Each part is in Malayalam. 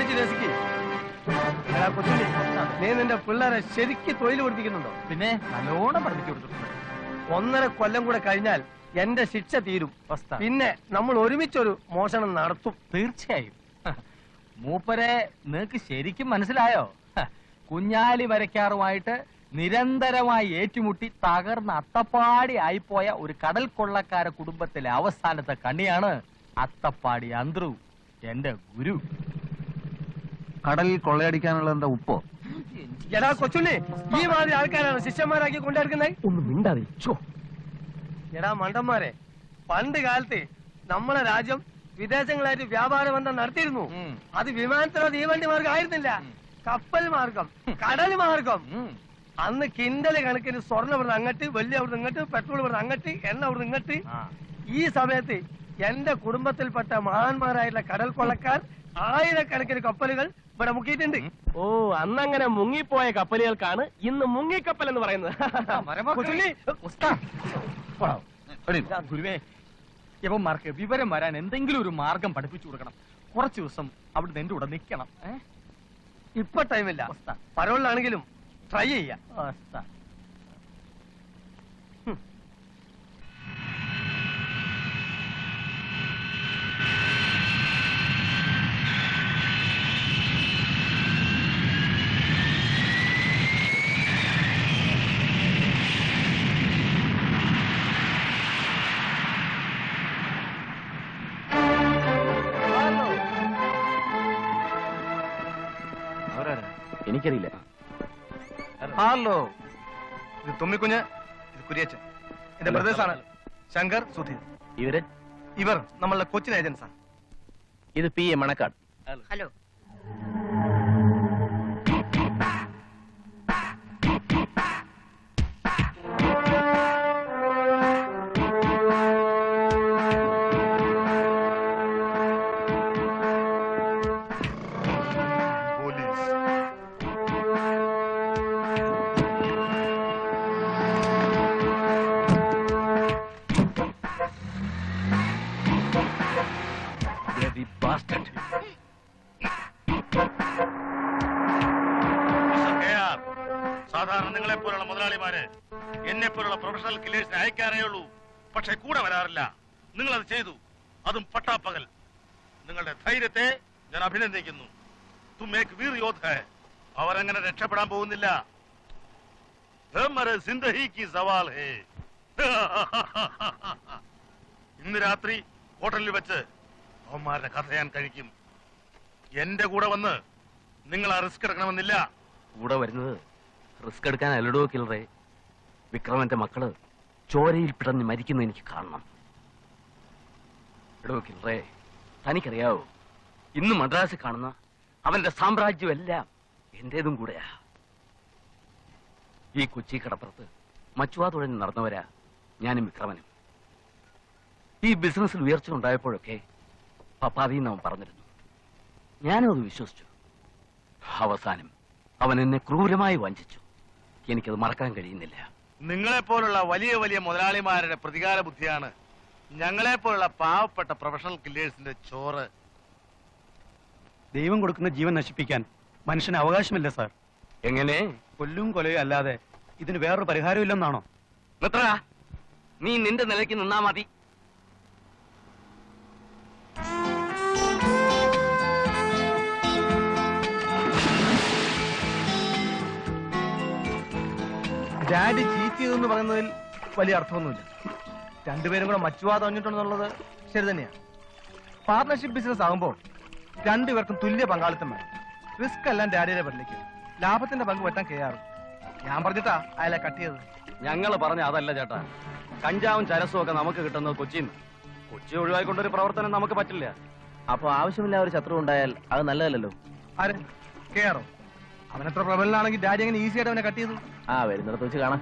പിടിച്ച് രസിക്ക്. കൊച്ചിനെ നീ നിന്റെ പിള്ളേരെ ശരിക്ക് തൊഴിൽ പഠിപ്പിക്കുന്നുണ്ടോ? പിന്നെ നല്ലോണം പഠിപ്പിച്ചു കൊടുത്തിട്ടുണ്ട്. 1.5 കൊല്ലം കൂടെ കഴിഞ്ഞാൽ എന്റെ ശിക്ഷ തീരും. പിന്നെ നമ്മൾ ഒരുമിച്ചൊരു മോഷണം നടത്തും. തീർച്ചയായും. മൂപ്പരെ നിനക്ക് ശരിക്കും മനസ്സിലായോ? കുഞ്ഞാലി വരയ്ക്കാറുമായിട്ട് നിരന്തരമായി ഏറ്റുമുട്ടി തകർന്ന് അത്തപ്പാടി ആയിപ്പോയ ഒരു കടൽ കൊള്ളക്കാര കുടുംബത്തിലെ അവസാനത്തെ കണ്ണിയാണ് അത്തപ്പാടി അന്ത്രു, എന്റെ ഗുരു. കടലിൽ കൊള്ളയടിക്കാനുള്ള എന്താ ഉപ്പോ? എടാ കൊച്ചുണ്ണി, ഈ മാതിരി ആൾക്കാരാണ് ശിഷ്യന്മാരാക്കി കൊണ്ടിരിക്കുന്നത്. ഒന്ന് മിണ്ടാതെ. എടാ മണ്ടന്മാരെ, പണ്ട് കാലത്ത് നമ്മളെ രാജ്യം വിദേശങ്ങളായിട്ട് വ്യാപാര ബന്ധം നടത്തിയിരുന്നു. അത് വിമാനത്തിലോ തീവണ്ടി മാർഗം ആയിരുന്നില്ല, കപ്പൽ മാർഗം, കടൽ മാർഗം. അന്ന് കിണ്ടല് കണക്കിന് സ്വർണ്ണം ഇവിടുന്ന് അങ്ങട്ട്, വെള്ളി അവിടുന്ന് ഇങ്ങോട്ട്, പെട്രോൾ ഇവിടുന്ന് അങ്ങട്ട്, എണ്ണ അവിടുന്ന് ഇങ്ങോട്ട്. ഈ സമയത്ത് എന്റെ കുടുംബത്തിൽപ്പെട്ട മഹാന്മാരായിട്ടുള്ള കടൽ കൊള്ളക്കാർ 1000കണക്കിന് കപ്പലുകൾ ഇവിടെ മുക്കിയിട്ടുണ്ട്. ഓ, അന്നങ്ങനെ മുങ്ങിപ്പോയ കപ്പലുകൾക്കാണ് ഇന്ന് മുങ്ങിക്കപ്പൽ എന്ന് പറയുന്നത്. ഗുരുവേ, യവന്മാർക്ക് വിവരം വരാൻ എന്തെങ്കിലും ഒരു മാർഗം പഠിപ്പിച്ചു കൊടുക്കണം. കുറച്ചു ദിവസം അവിടുന്ന് എന്റെ കൂടെ നിൽക്കണം. ഇപ്പൊ ടൈമില്ല, പരോളിലാണെങ്കിലും ട്രൈ ചെയ്യാം. എനിക്കറിയില്ല. ഹലോ, ഇത് തുമ്മിക്കുഞ്ഞ്, ഇത് കുര്യച്ചൻ, എന്റെ ബ്രദേഴ്സാണ് ശങ്കർ, സുധീർ. ഇവർ നമ്മളുടെ കൊച്ചിൻ ഏജൻസാണ്. ഇത് PA മണക്കാട്. ഹലോ. സാധാരണ നിങ്ങളെപ്പോലുള്ള മുതലാളിമാര് എന്നെപ്പോലുള്ള പ്രൊഫഷണൽ കില്ലേഴ്സിനെ അയക്കാനേ ഉള്ളൂ, പക്ഷെ കൂടെ വരാറില്ല. നിങ്ങളത് ചെയ്തു, അതും പട്ടാപ്പകൽ. നിങ്ങളുടെ ധൈര്യത്തെ ഞാൻ അഭിനന്ദിക്കുന്നു. തും ഏക് വീർ യോദ്ധ ഹൈ. അവരങ്ങനെ രക്ഷപ്പെടാൻ പോകുന്നില്ല. ഹമാരെ സിന്ദഗി കി സവാൽ ഹൈ. ഇന്ന് രാത്രി ഹോട്ടലിൽ വെച്ച് അവന്മാരുടെ കഥ ഞാൻ കഴിക്കും. എന്റെ കൂടെ വന്ന് നിങ്ങൾ ആ റിസ്ക് എടുക്കണമെന്നില്ല. കൂടെ വരുന്നത് റിസ്ക് എടുക്കാൻ അല്ലടോ കിൽറേ. വിക്രമന്റെ മക്കള് ചോരയിൽ പിടഞ്ഞ് മരിക്കുന്ന എനിക്ക് കാണണം. എടോ കിൽറേ, തനിക്കറിയാവോ, ഇന്ന് മദ്രാസിൽ കാണുന്ന അവന്റെ സാമ്രാജ്യം എല്ലാം എന്റേതും കൂടെയാ. ഈ കൊച്ചി കടപ്പുറത്ത് മച്ചുവാ തുഴഞ്ഞ് നടന്നവരാ ഞാനും വിക്രമനും. ഈ ബിസിനസ്സിൽ ഉയർച്ച ഉണ്ടായപ്പോഴൊക്കെ പപ്പാതിന്ന് അവൻ പറഞ്ഞിരുന്നു. ഞാനും അത് വിശ്വസിച്ചു. അവസാനം അവൻ എന്നെ ക്രൂരമായി വഞ്ചിച്ചു. എനിക്കത് മറക്കാൻ കഴിയുന്നില്ല. നിങ്ങളെപ്പോലുള്ള വലിയ വലിയ മുതലാളിമാരുടെ പ്രതികാര ബുദ്ധിയാണ് ഞങ്ങളെപ്പോലുള്ള പാവപ്പെട്ട പ്രൊഫഷണൽ കില്ലേഴ്സിന്റെ ചോറ്. ദൈവം കൊടുക്കുന്ന ജീവൻ നശിപ്പിക്കാൻ മനുഷ്യന് അവകാശമില്ല സാർ. എങ്ങനെ? കൊല്ലും കൊലയും അല്ലാതെ ഇതിന് വേറൊരു പരിഹാരം ഇല്ലെന്നാണോ? നിർത്തടാ, നീ നിന്റെ നിലയ്ക്ക് നിന്നാ മതി. ഡാഡി ചീറ്റ് ചെയ്തെന്ന് പറയുന്നതിൽ വലിയ അർത്ഥമൊന്നുമില്ല. രണ്ടുപേരും കൂടെ മച്ചുവാ തോന്നിട്ടുണ്ടെന്നുള്ളത് ശരി തന്നെയാണ്. പാർട്ണർഷിപ്പ് ബിസിനസ് ആകുമ്പോൾ രണ്ടുപേർക്കും തുല്യ പങ്കാളിത്തം വേണം. റിസ്ക് എല്ലാം ഡാഡിയുടെ പേരിലേക്ക്, ലാഭത്തിന്റെ പങ്ക് പറ്റാൻ കെയാറും. ഞാൻ പറഞ്ഞിട്ടാ അയാളെ കട്ട് ചെയ്തത്. ഞങ്ങൾ പറഞ്ഞ അതല്ല ചേട്ടാ. കഞ്ചാവും ചരസും ഒക്കെ നമുക്ക് കിട്ടുന്നത് കൊച്ചിന്ന്. കൊച്ചി ഒഴിവായിക്കൊണ്ടൊരു പ്രവർത്തനം നമുക്ക് പറ്റില്ല. അപ്പൊ ആവശ്യമില്ല ഒരു ശത്രു ഉണ്ടായാൽ അത് നല്ലതല്ലോ. ആര്? കെയാറോ? അവനത്ര പ്രബലനാണെങ്കിൽ ഡാഡി അങ്ങനെ ഈസി ആയിട്ട് അവനെ കട്ട് ചെയ്തു. ആ, വരുന്നിടത്ത് വെച്ച് കാണാം.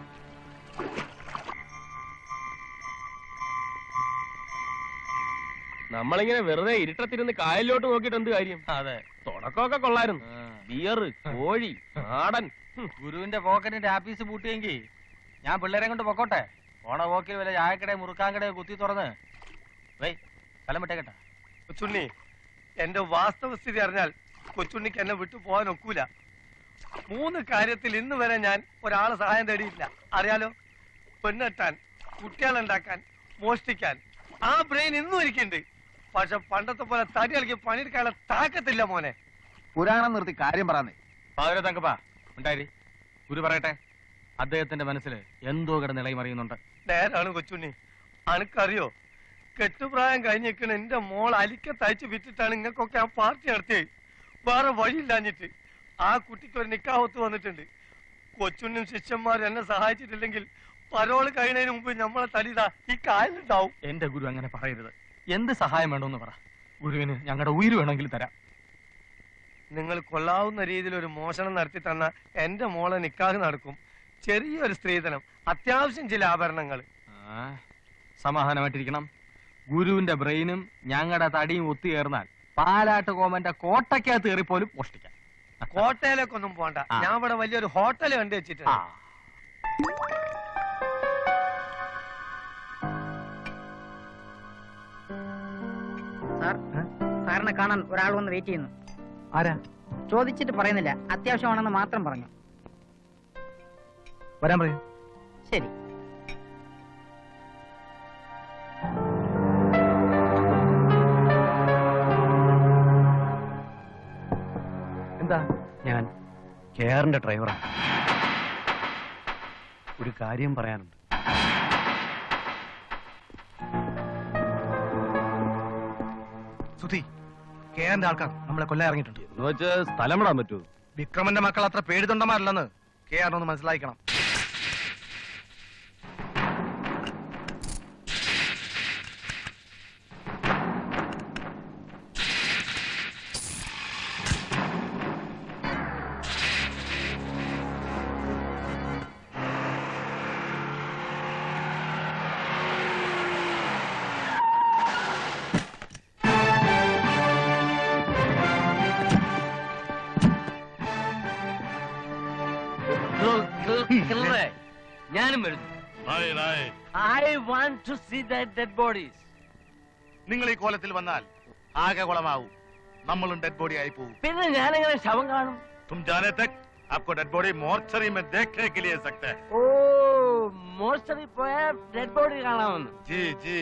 നമ്മളിങ്ങനെ വെറുതെ ഇരുട്ടത്തിരുന്ന് കായലിലോട്ട് നോക്കിയിട്ട് എന്ത് കാര്യം? അതെ, തുടക്കമൊക്കെ കൊള്ളായിരുന്നു. ബിയർ, കോഴി, നാടൻ. ഗുരുവിന്റെ പോക്കറ്റിന്റെ ആപ്പീസ് പൂട്ടിയെങ്കിൽ ഞാൻ പിള്ളേരെ കൊണ്ട് പൊക്കോട്ടെ. ഓണ പോക്കിൽ വല്ല ചായക്കട മുറുക്കാൻകടയോ കുത്തി തുറന്ന് സ്ഥലം വിട്ടേക്കട്ടെ. ചുണ്ണി, എന്റെ വാസ്തവസ്ഥിതി അറിഞ്ഞാൽ കൊച്ചുണ്ണിക്ക് എന്നെ വിട്ടു പോകാൻ ഒക്കൂല. 3 കാര്യത്തിൽ ഇന്ന് വരെ ഞാൻ ഒരാളെ സഹായം തേടിയില്ല. അറിയാലോ, പെണ്ണെട്ടാൻ, കുട്ടികളുണ്ടാക്കാൻ, മോഷ്ടിക്കാൻ. ആ ബ്രെയിൻ ഇന്നും ഇരിക്കുന്നുണ്ട്. പക്ഷെ പണ്ടത്തെ പോലെ തടി കളിക്ക് പണിയെടുക്കാനുള്ള താക്കത്തില്ല മോനെ. പുരാണം നിർത്തി കാര്യം പറയാന്നേ. പാതിര തങ്കപ്പാ ഉണ്ടായി ഗുരു പറയട്ടെ. അദ്ദേഹത്തിന്റെ മനസ്സിൽ എന്തോ കിടന്ന് ഇളകി മറിയുന്നുണ്ട്. നേരാണ് കൊച്ചുണ്ണി. അനക്കറിയോ, കെട്ടുപ്രായം കഴിഞ്ഞിരിക്കണ എന്റെ മോൾ അലിക്ക തയ്ച്ച് വിറ്റിട്ടാണ് ഇങ്ങക്കൊക്കെ ആ പാർട്ടി നടത്തിയത്. വേറെ വഴിയില്ലാഞ്ഞിട്ട് ആ കുട്ടിക്ക് ഒരു നിക്കാഹത്ത് വന്നിട്ടുണ്ട്. കൊച്ചുണ്ണിയും ശിഷ്യന്മാരും എന്നെ സഹായിച്ചിട്ടില്ലെങ്കിൽ പരോള് കഴിയുന്നതിന് മുമ്പ് നമ്മളെ തടിതാ ഈ കായലുണ്ടാവും. എന്റെ ഗുരു അങ്ങനെ പറയരുത്. എന്ത് സഹായം വേണമെന്ന് പറ. ഗുരുവിന് ഞങ്ങളുടെ ഉയിര് വേണമെങ്കിൽ തരാം. നിങ്ങൾ കൊള്ളാവുന്ന രീതിയിൽ ഒരു മോഷണം നടത്തി തന്ന എന്റെ മോളെ നിക്കാഹ് നടക്കും. ചെറിയൊരു സ്ത്രീധനം, അത്യാവശ്യം ചില ആഭരണങ്ങൾ. സമാധാനമായിട്ടിരിക്കണം. ഗുരുവിന്റെ ബ്രെയിനും ഞങ്ങളുടെ തടിയും ഒത്തുചേർന്നാൽ പാലാട്ട് കോമന്റെ കോട്ടയ്ക്കകത്ത് കയറിപ്പോലും മോഷ്ടിക്കാം. കോട്ടയിലേക്കൊന്നും പോണ്ട. ഞാൻ ഇവിടെ വലിയൊരു ഹോട്ടൽ കണ്ടു വെച്ചിട്ടുണ്ട്. സാറിനെ കാണാൻ ഒരാൾ വന്ന് വെയിറ്റ് ചെയ്യുന്നു. ആരാ? ചോദിച്ചിട്ട് പറയുന്നില്ല, അത്യാവശ്യമാണെന്ന് മാത്രം പറഞ്ഞു. വരാൻ പറയൂ. ശരി. എന്താ? ഞാൻ കെയറിന്റെ ഡ്രൈവറാണ്. ഒരു കാര്യം പറയാനുണ്ട്. സുധി, കെയറിന്റെ ആൾക്കാർ നമ്മളെ കൊല്ലാൻ ഇറങ്ങിയിട്ടുണ്ട്. എന്ന് വെച്ച് സ്ഥലം വിടാൻ പറ്റൂ? വിക്രമന്റെ മക്കൾ അത്ര പേടിതൊണ്ടമാരല്ലെന്ന് കെയറിനൊന്ന് മനസ്സിലാക്കണം. ഞാനും വരുന്നു. I want to see the dead bodies. നിങ്ങൾ ഈ കോലത്തിൽ വന്നാൽ ആകെ കുളമാവും. നമ്മളും ഡെഡ് ബോഡി ആയി പോകും. പിന്നെ ഞാനെങ്ങനെ ശവം കാണും? तुम जाने तक आपको डेड बॉडी मोर्चरी में देखने के लिए सकते हैं. ഓ, മോർച്ചറി പോയ ഡെഡ് ബോഡി കാണാമെന്ന്. जी जी.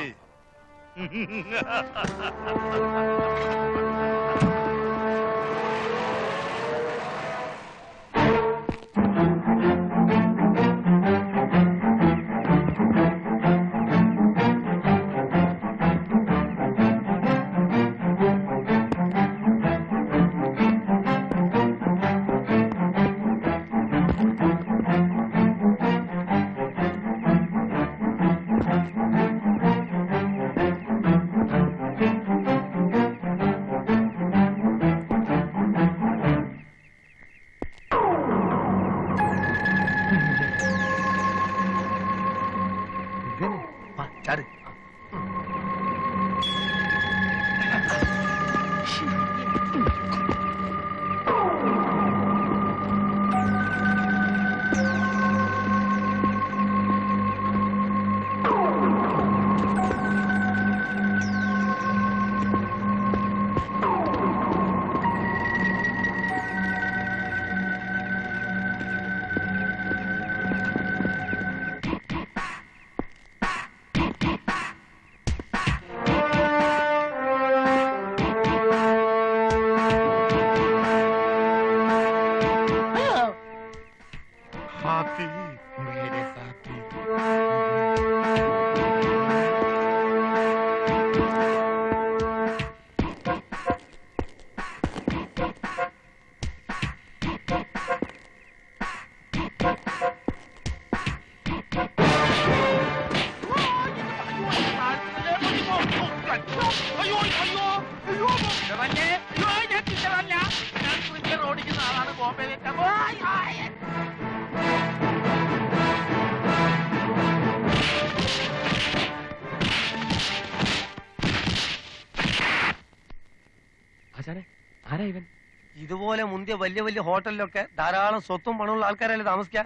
ഇതുപോലെ മുന്തിയ വലിയ വലിയ ഹോട്ടലിലൊക്കെ ധാരാളം സ്വത്തും പണമുള്ള ആൾക്കാരല്ലേ താമസിക്കുക.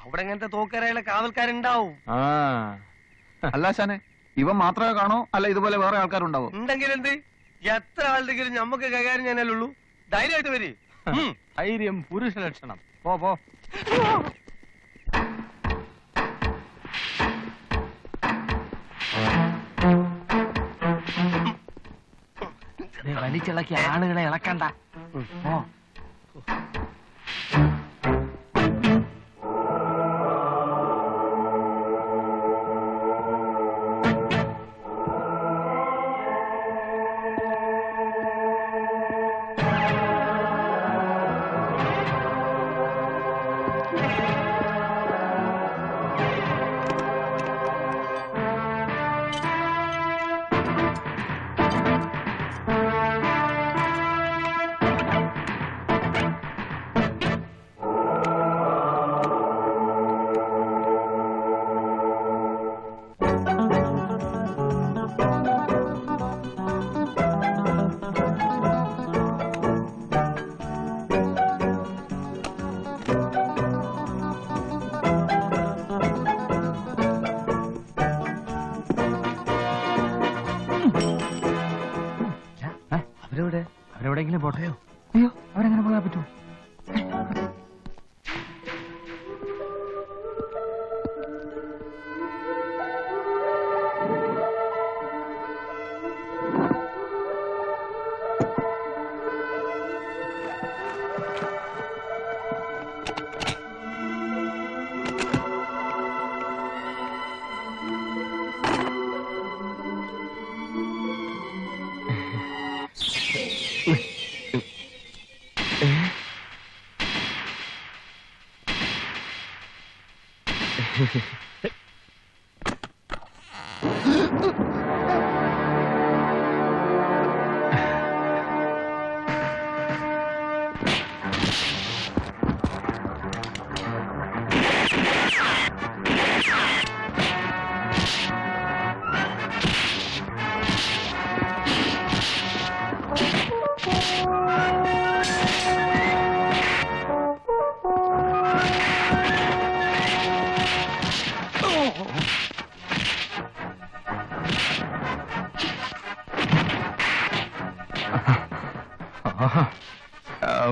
അവിടെ ഇങ്ങനത്തെ തോക്കരയിലെ കാവൽക്കാരുണ്ടാവും. അല്ല ശാനെ, ഇവ മാത്രമേ കാണോ അല്ല ഇതുപോലെ വേറെ ആൾക്കാരുണ്ടാവോ? ഉണ്ടെങ്കിൽ എന്ത്, എത്ര ആളുടെങ്കിലും നമുക്ക് കൈകാര്യം ചെയ്യാനല്ലുള്ളൂ. ധൈര്യമായിട്ട് വരി. ധൈര്യം പുരുഷ ലക്ഷണം. പോ. വലിച്ചിളക്കി ആളുകളെ ഇളക്കണ്ട. അവരെവിടെയെങ്കിലും പോട്ടെയോ? അയ്യോ, അവരെങ്ങനെ പോകാൻ പറ്റൂ?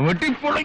വെട്ടിപ്പൊളി.